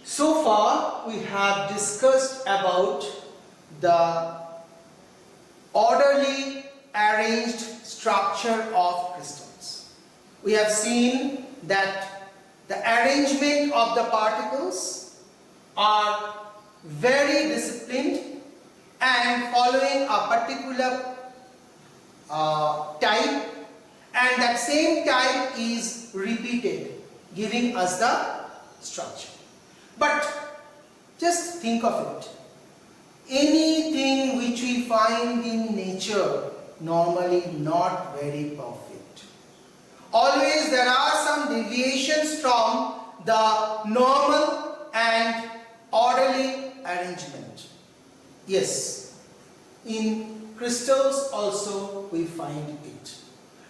So far we have discussed about the orderly arranged structure of crystals. We have seen that the arrangement of the particles are very disciplined and following a particular type, and that same type is repeated, giving us the structure. But just think of it. Anything which we find in nature normally not very perfect. Always there are some deviations from the normal and orderly arrangement. Yes, in crystals also we find it.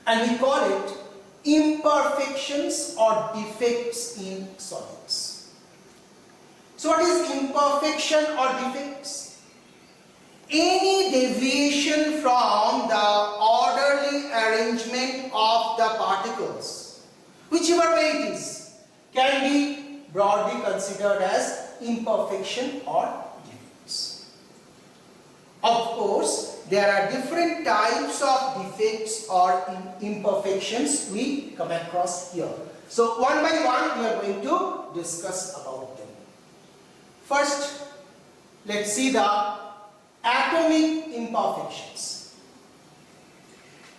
And we call it imperfections or defects in solids. So what is imperfection or defects? Any deviation from the orderly arrangement of the particles, whichever way it is, can be broadly considered as imperfection or defects. Of course, there are different types of defects or imperfections we come across here. So one by one we are going to discuss about them. First, let's see the atomic imperfections.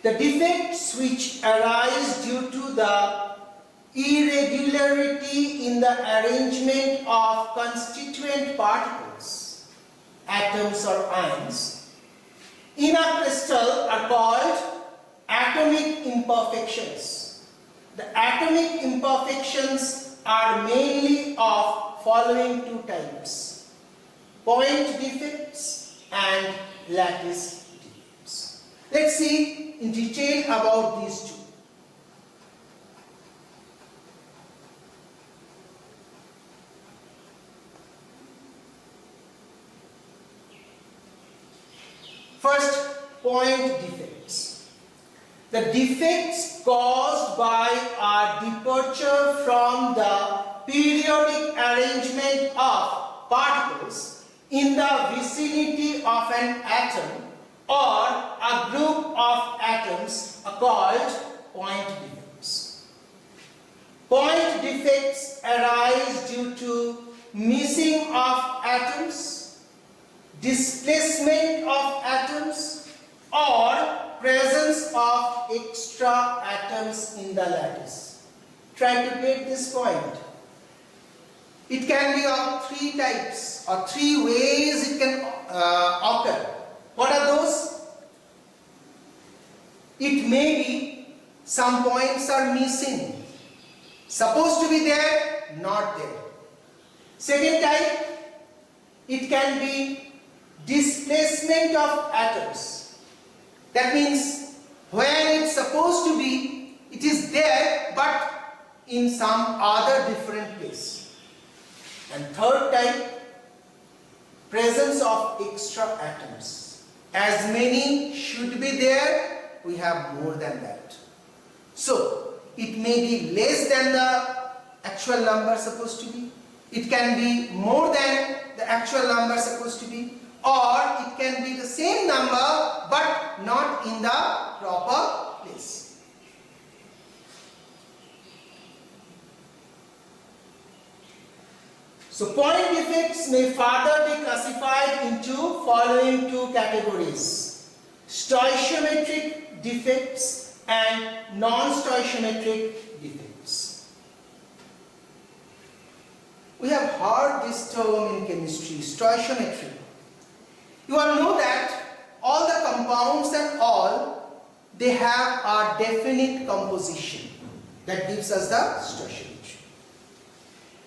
The defects which arise due to the irregularity in the arrangement of constituent particles, atoms or ions, in a crystal are called atomic imperfections. The atomic imperfections are mainly of following two types: point defects and lattice defects. Let's see in detail about these two. First, point defects. The defects caused by a departure from the periodic arrangement of particles in the vicinity of an atom or a group of atoms are called point defects. Point defects arise due to missing of atoms, displacement of atoms, or presence of extra atoms in the lattice. Try to get this point. It can be of three types or three ways it can occur. What are those? It may be some points are missing. Supposed to be there, not there. Second type, it can be displacement of atoms. That means where it's supposed to be, it is there but in some other different place. And third type, presence of extra atoms. As many should be there, we have more than that. So, it may be less than the actual number supposed to be. It can be more than the actual number supposed to be. Or it can be the same number but not in the proper place. So point defects may further be classified into following two categories: stoichiometric defects and non-stoichiometric defects. We have heard this term in chemistry, stoichiometry. You all know that all the compounds and all, they have a definite composition that gives us the stoichiometry.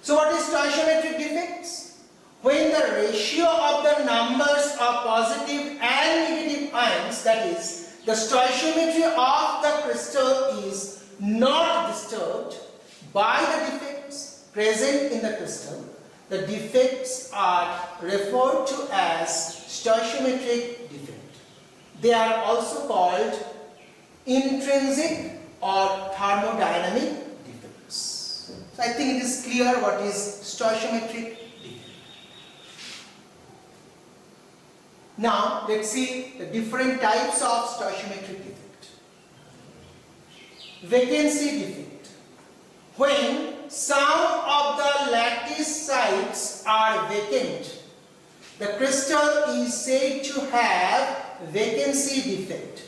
So what is stoichiometric defects? When the ratio of the numbers of positive and negative ions, that is, the stoichiometry of the crystal is not disturbed by the defects present in the crystal, the defects are referred to as stoichiometric defect. They are also called intrinsic or thermodynamic defects. So I think it is clear what is stoichiometric defect. Now let's see the different types of stoichiometric defect. Vacancy defect. When some of the lattice sites are vacant, the crystal is said to have vacancy defect.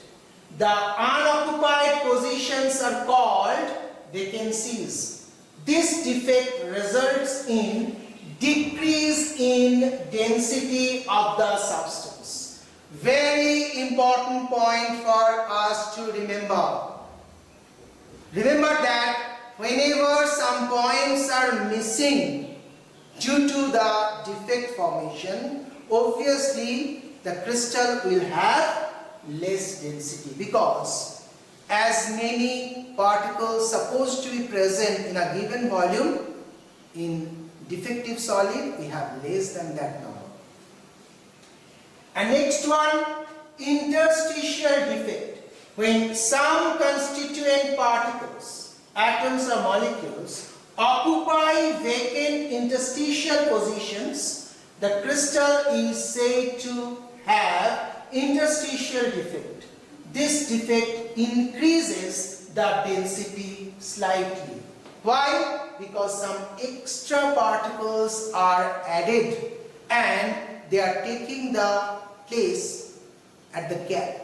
The unoccupied positions are called vacancies. This defect results in decrease in density of the substance. Very important point for us to remember. Remember that whenever some points are missing due to the defect formation, obviously the crystal will have less density, because as many particles supposed to be present in a given volume, in defective solid we have less than that number. And next one, interstitial defect. When some constituent particles, atoms or molecules, occupy vacant interstitial positions, the crystal is said to have interstitial defect. This defect increases the density slightly. Why? Because some extra particles are added and they are taking the place at the gap,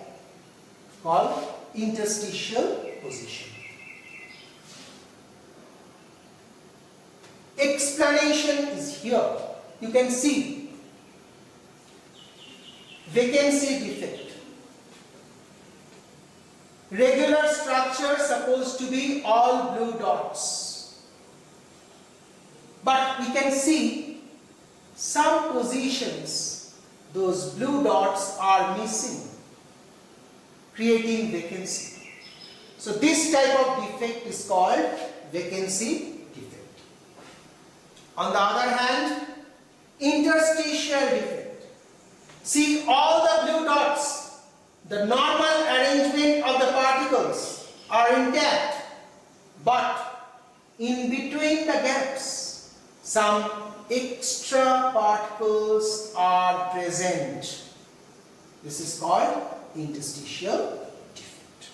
called interstitial position. Explanation is here. You can see vacancy defect. Regular structure supposed to be all blue dots, but we can see some positions, those blue dots are missing, creating vacancy. So this type of defect is called vacancy defect. On the other hand, interstitial defect. See all the blue dots, the normal arrangement of the particles are intact, but in between the gaps, some extra particles are present. This is called interstitial defect.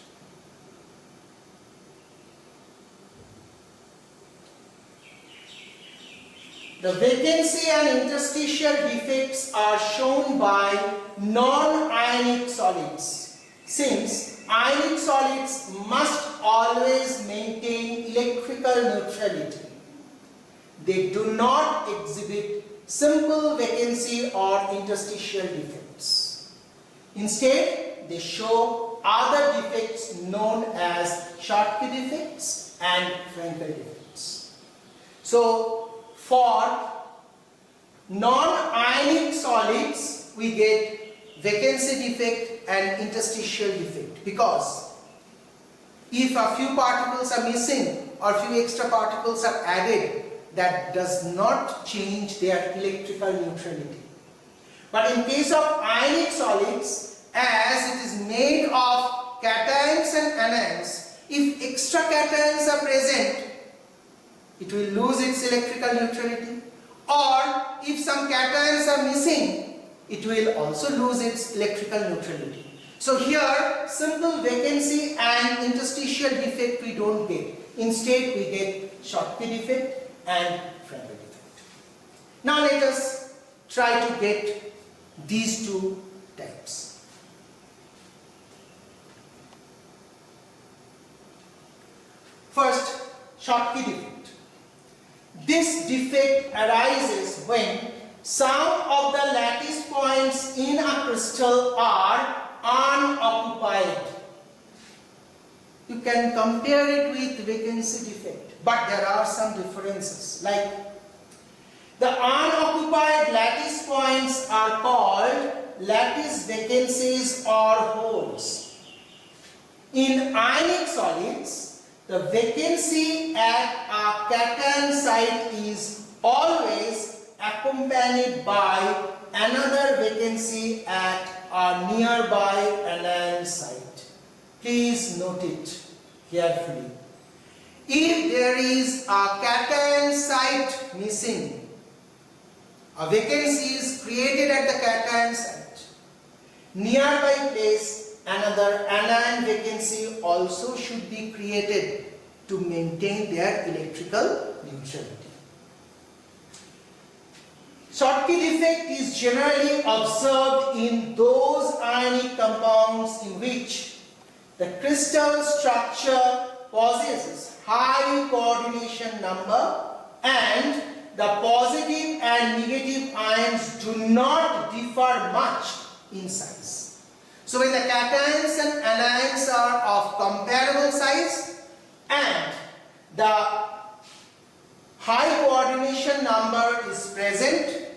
The vacancy and interstitial defects are shown by non-ionic solids, since ionic solids must always maintain electrical neutrality. They do not exhibit simple vacancy or interstitial defects. Instead, they show other defects known as Schottky defects and Frankel defects. So, for non-ionic solids, we get vacancy defect and interstitial defect, because if a few particles are missing or few extra particles are added, that does not change their electrical neutrality. But in case of ionic solids, as it is made of cations and anions, if extra cations are present, it will lose its electrical neutrality, or if some cations are missing, it will also lose its electrical neutrality. So here, simple vacancy and interstitial defect we don't get. Instead, we get Schottky defect and Frankel defect. Now let us try to get these two types. First, Schottky defect. This defect arises when some of the lattice points in a crystal are unoccupied. You can compare it with vacancy defect, but there are some differences. Like, the unoccupied lattice points are called lattice vacancies or holes. In ionic solids, the vacancy at a cation site is always accompanied by another vacancy at a nearby anion site. Please note it carefully. If there is a cation site missing, a vacancy is created at the cation site. Nearby place, another anion vacancy also should be created to maintain their electrical neutrality. Schottky defect is generally observed in those ionic compounds in which the crystal structure possesses high coordination number and the positive and negative ions do not differ much in size. So when the cations and anions are of comparable size and the high coordination number is present,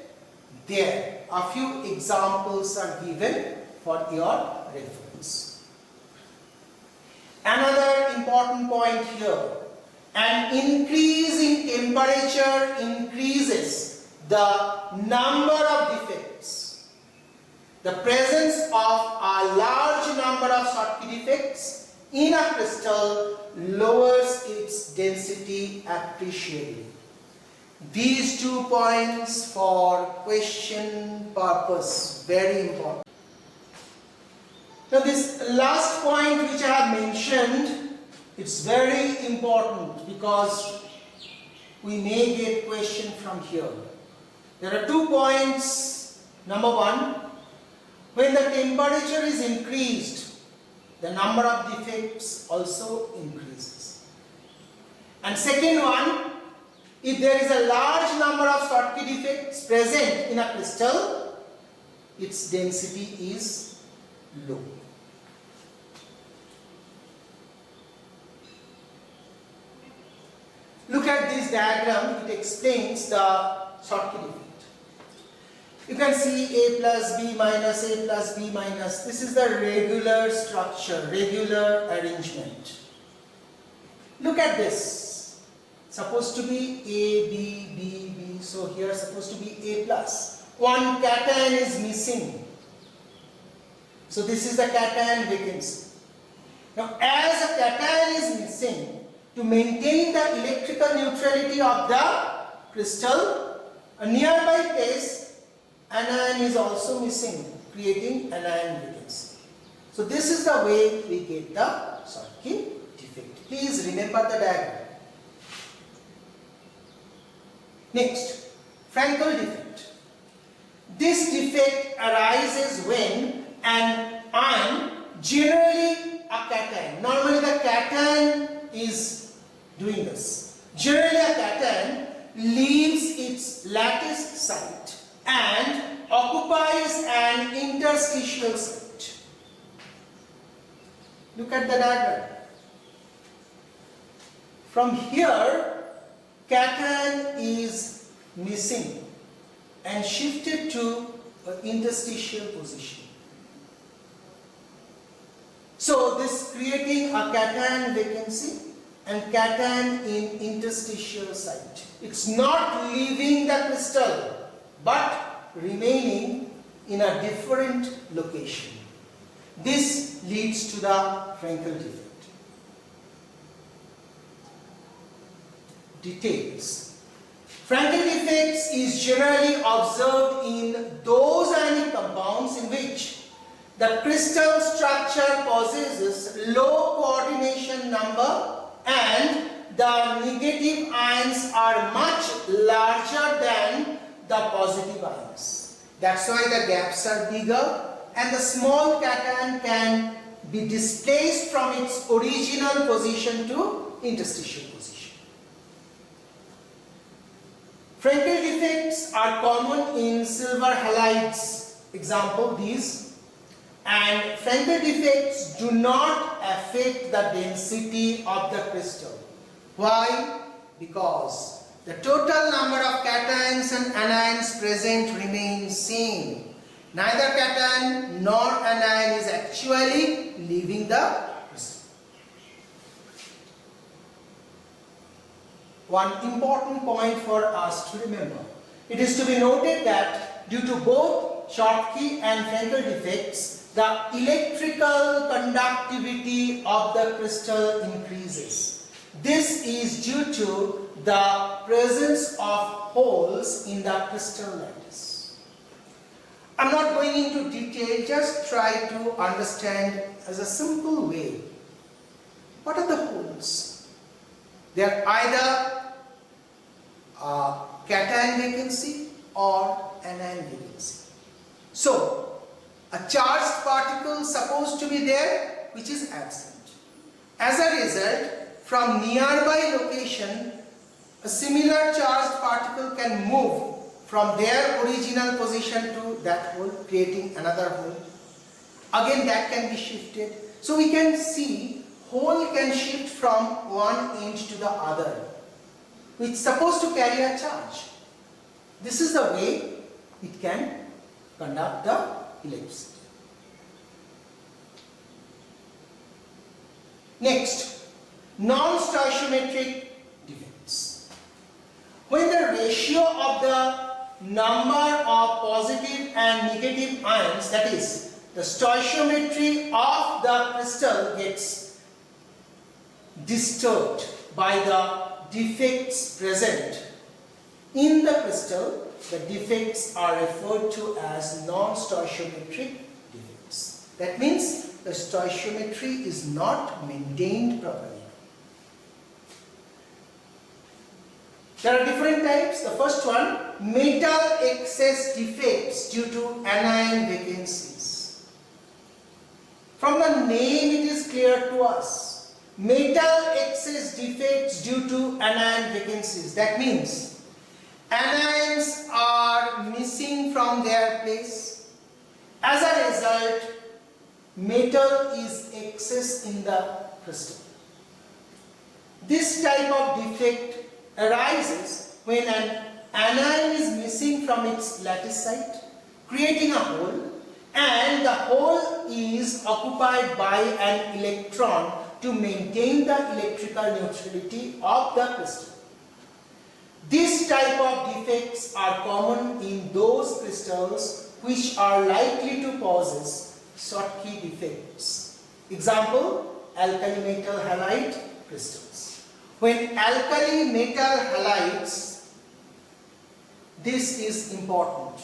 there a few examples are given for your reference. Another important point here, an increase in temperature increases the number of defects. The presence of a large number of Schottky defects in a crystal lowers its density appreciably. These 2 points for question purpose, very important. Now this last point which I have mentioned, it's very important because we may get question from here. There are 2 points. Number 1, when the temperature is increased, the number of defects also increases. And second one, if there is a large number of Schottky defects present in a crystal, its density is low. Look at this diagram, it explains the Schottky defect. You can see A plus B minus, A plus B minus. This is the regular structure, regular arrangement. Look at this. Supposed to be A, B, B, B. So here supposed to be A plus. One cation is missing. So this is the cation vacancy. Now as a cation is missing, to maintain the electrical neutrality of the crystal, a nearby place, anion is also missing, creating anion vacancy. So this is the way we get the Schottky defect. Please remember the diagram. Next, Frankel defect. This defect arises when an ion, generally a cation, normally the cation is doing this. Generally a cation leaves its lattice site and occupies an interstitial site. Look at the diagram. From here, cation is missing and shifted to an interstitial position. So this creating a cation vacancy and cation in interstitial site. It's not leaving the crystal but remaining in a different location. This leads to the Frankel defect. Details. Frankel defects is generally observed in those ionic compounds in which the crystal structure possesses low coordination number and the negative ions are much larger than the positive ions. That's why the gaps are bigger and the small cation can be displaced from its original position to interstitial position. Frankel defects are common in silver halides, example these, and Frankel defects do not affect the density of the crystal. Why? Because the total number of cations and anions present remains same. Neither cation nor anion is actually leaving the crystal. One important point for us to remember. It is to be noted that due to both Schottky and Frankel defects, the electrical conductivity of the crystal increases. This is due to the presence of holes in the crystal lattice. I'm not going into detail, just try to understand as a simple way. What are the holes? They are either cation vacancy or anion vacancy. So, a charged particle supposed to be there which is absent. As a result, from nearby location, a similar charged particle can move from their original position to that hole, creating another hole. Again, that can be shifted. So we can see hole can shift from one end to the other, which is supposed to carry a charge. This is the way it can conduct the electricity. Next, non-stoichiometric defects. When the ratio of the number of positive and negative ions, that is, the stoichiometry of the crystal gets disturbed by the defects present in the crystal, the defects are referred to as non-stoichiometric defects. That means the stoichiometry is not maintained properly. There are different types. The first one, metal excess defects due to anion vacancies. From the name it is clear to us. Metal excess defects due to anion vacancies. That means anions are missing from their place. As a result, metal is excess in the crystal. This type of defect arises when an anion is missing from its lattice site, creating a hole, and the hole is occupied by an electron to maintain the electrical neutrality of the crystal. This type of defects are common in those crystals which are likely to possess Schottky defects. Example, alkali metal halide crystals. When alkali metal halides, this is important.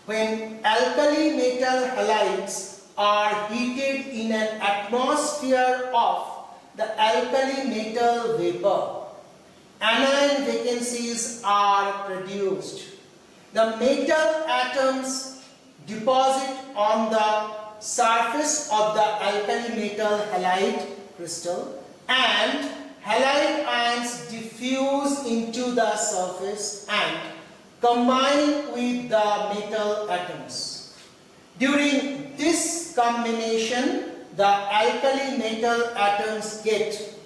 When alkali metal halides are heated in an atmosphere of the alkali metal vapor, anion vacancies are produced. The metal atoms deposit on the surface of the alkali metal halide crystal, and halide ions diffuse into the surface and combine with the metal atoms. During this combination, the alkali metal atoms get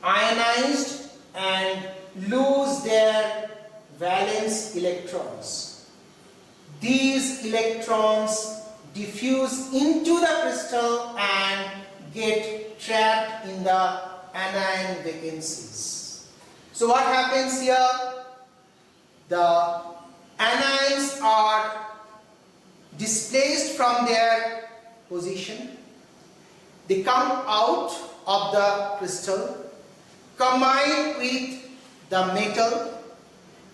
ionized and lose their valence electrons. These electrons diffuse into the crystal and get trapped in the anion vacancies. So what happens here? The anions are displaced from their position. They come out of the crystal, combine with the metal,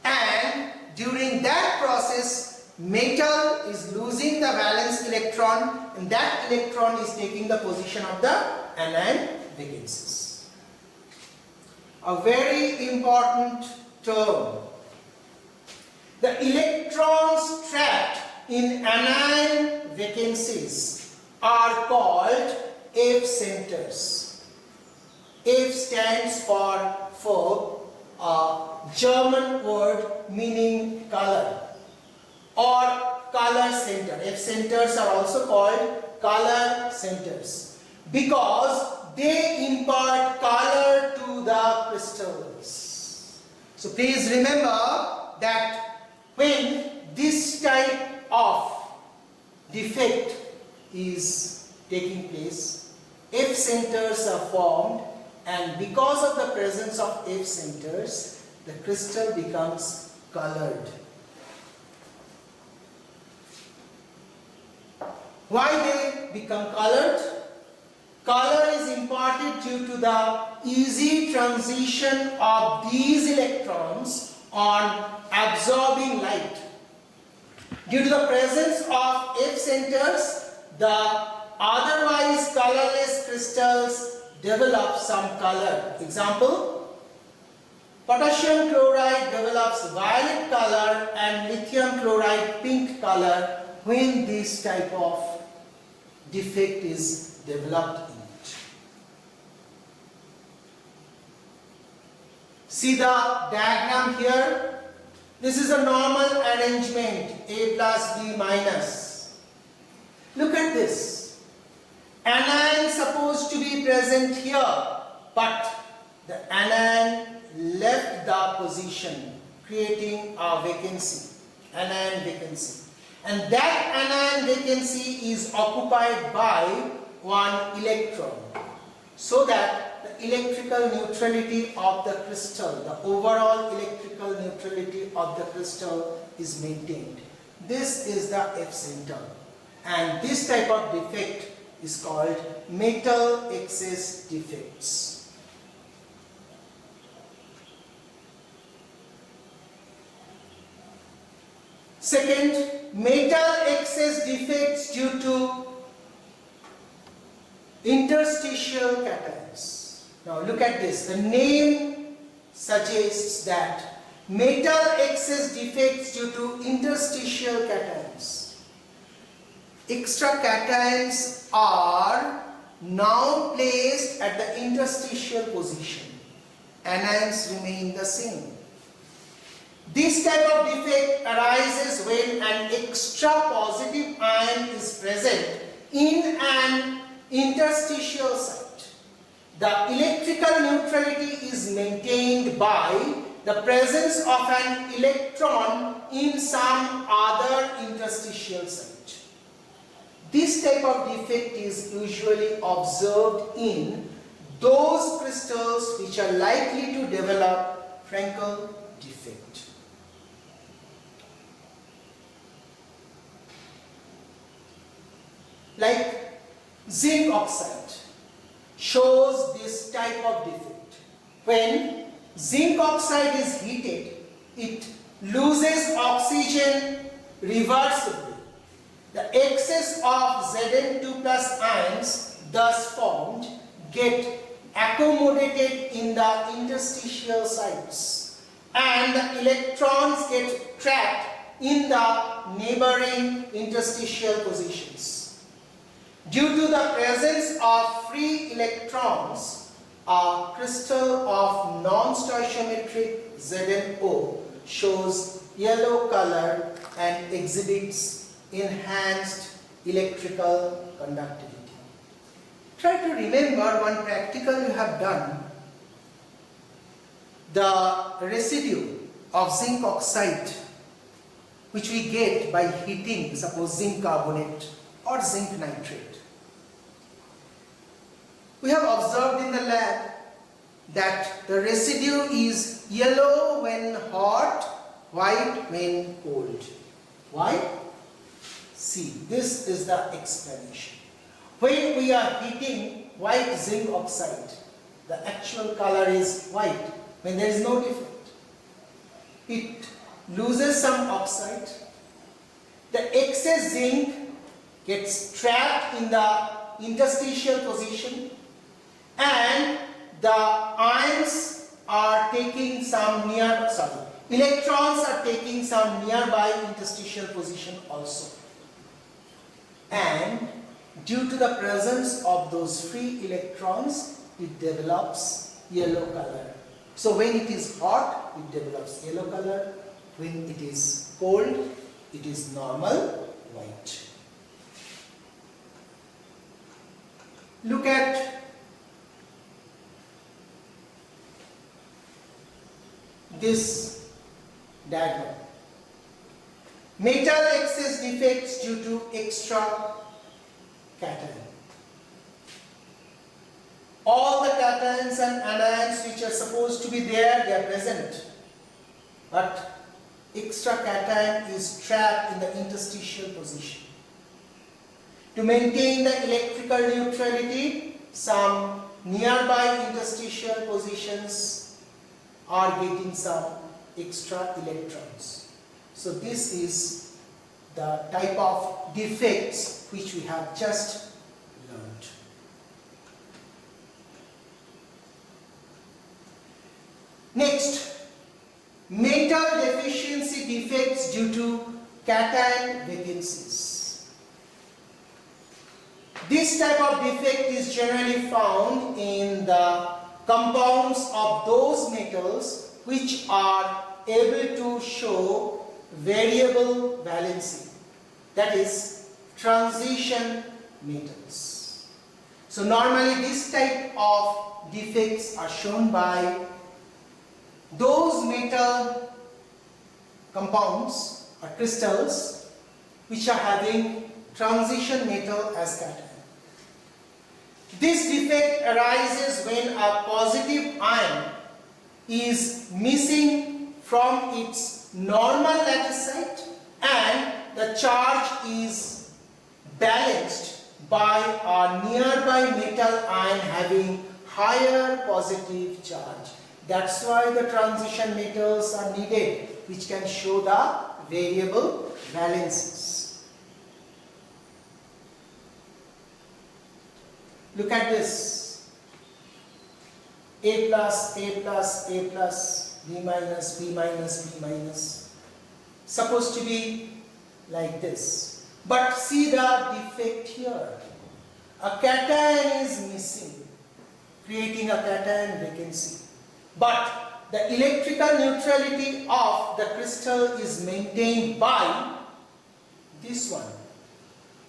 and during that process, metal is losing the valence electron, and that electron is taking the position of the anion vacancies. A very important term. The electrons trapped in anion vacancies are called F centers. F stands for a German word meaning color or color center. F centers are also called color centers because they impart color to the crystals. So please remember that when this type of defect is taking place, F centers are formed, and because of the presence of F centers, the crystal becomes colored. Why they become colored? Color is imparted due to the easy transition of these electrons on absorbing light. Due to the presence of F centers, the otherwise colorless crystals develop some color. Example, potassium chloride develops violet color and lithium chloride pink color when this type of defect is developed in it. See the diagram here. This is a normal arrangement, A plus B minus. Look at this. Anion supposed to be present here, but the anion left the position, creating a vacancy, anion vacancy. And that anion vacancy is occupied by one electron, so that the electrical neutrality of the crystal, the overall electrical neutrality of the crystal is maintained. This is the F center, and this type of defect is called metal excess defects. Second, metal excess defects due to interstitial cations. Now look at this. The name suggests that metal excess defects due to interstitial cations. Extra cations are now placed at the interstitial position. Anions remain the same. This type of defect arises when an extra positive ion is present in an interstitial site. The electrical neutrality is maintained by the presence of an electron in some other interstitial site. This type of defect is usually observed in those crystals which are likely to develop Frankel defect. Like zinc oxide shows this type of defect. When zinc oxide is heated, it loses oxygen reversibly. The excess of Zn2 plus ions thus formed get accommodated in the interstitial sites, and the electrons get trapped in the neighboring interstitial positions. Due to the presence of free electrons, a crystal of non-stoichiometric ZnO shows yellow color and exhibits enhanced electrical conductivity. Try to remember one practical you have done. The residue of zinc oxide which we get by heating, suppose zinc carbonate or zinc nitrate. We have observed in the lab that the residue is yellow when hot, white when cold. Why? See, this is the explanation. When we are heating white zinc oxide, the actual color is white when there is no defect. It loses some oxide. The excess zinc gets trapped in the interstitial position, and the ions are taking some electrons are taking some nearby interstitial position also. And due to the presence of those free electrons, it develops yellow color. So when it is hot, it develops yellow color. When it is cold, it is normal white. Look at this diagram. Metal excess defects due to extra cation. All the cations and anions which are supposed to be there, they are present. But extra cation is trapped in the interstitial position. To maintain the electrical neutrality, some nearby interstitial positions are getting some extra electrons. So this is the type of defects which we have just learned. Next, metal deficiency defects due to cation vacancies. This type of defect is generally found in the compounds of those metals which are able to show variable valency, that is transition metals. So normally this type of defects are shown by those metal compounds or crystals which are having transition metal as cation. This defect arises when a positive ion is missing from its normal lattice site and the charge is balanced by a nearby metal ion having higher positive charge. That's why the transition metals are needed, which can show the variable valencies. Look at this. A plus, A plus, A plus, B minus, B minus, B minus. Supposed to be like this. But see the defect here. A cation is missing, creating a cation vacancy. But the electrical neutrality of the crystal is maintained by this one,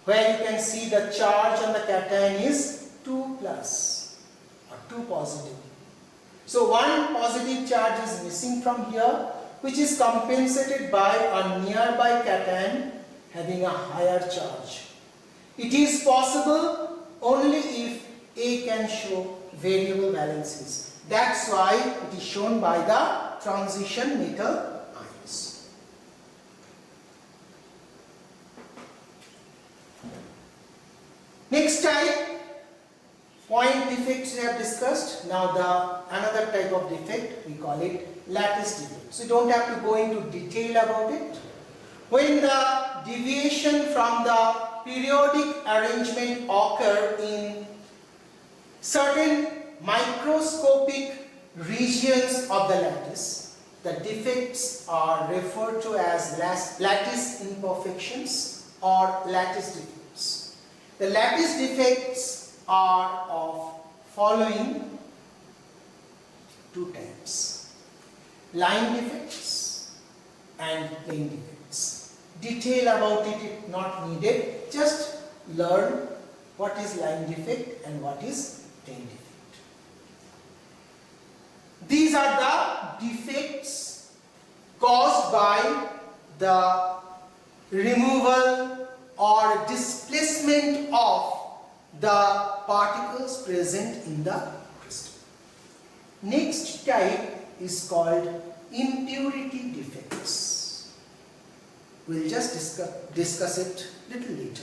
where you can see the charge on the cation is 2 plus or 2 positive. So one positive charge is missing from here, which is compensated by a nearby cation having a higher charge. It is possible only if A can show variable valencies. That's why it is shown by the transition metal ions. Next type, point defects we have discussed. Now another type of defect, we call it lattice defect. So you don't have to go into detail about it. When the deviation from the periodic arrangement occur in certain microscopic regions of the lattice, the defects are referred to as lattice imperfections or lattice defects. The lattice defects are of following two types: line defects and plane defects. Detail about it is not needed, just learn what is line defect and what is plane defect. These are the defects caused by the removal or displacement of the particles present in the crystal. Next type is called impurity defects. We'll just discuss it little later.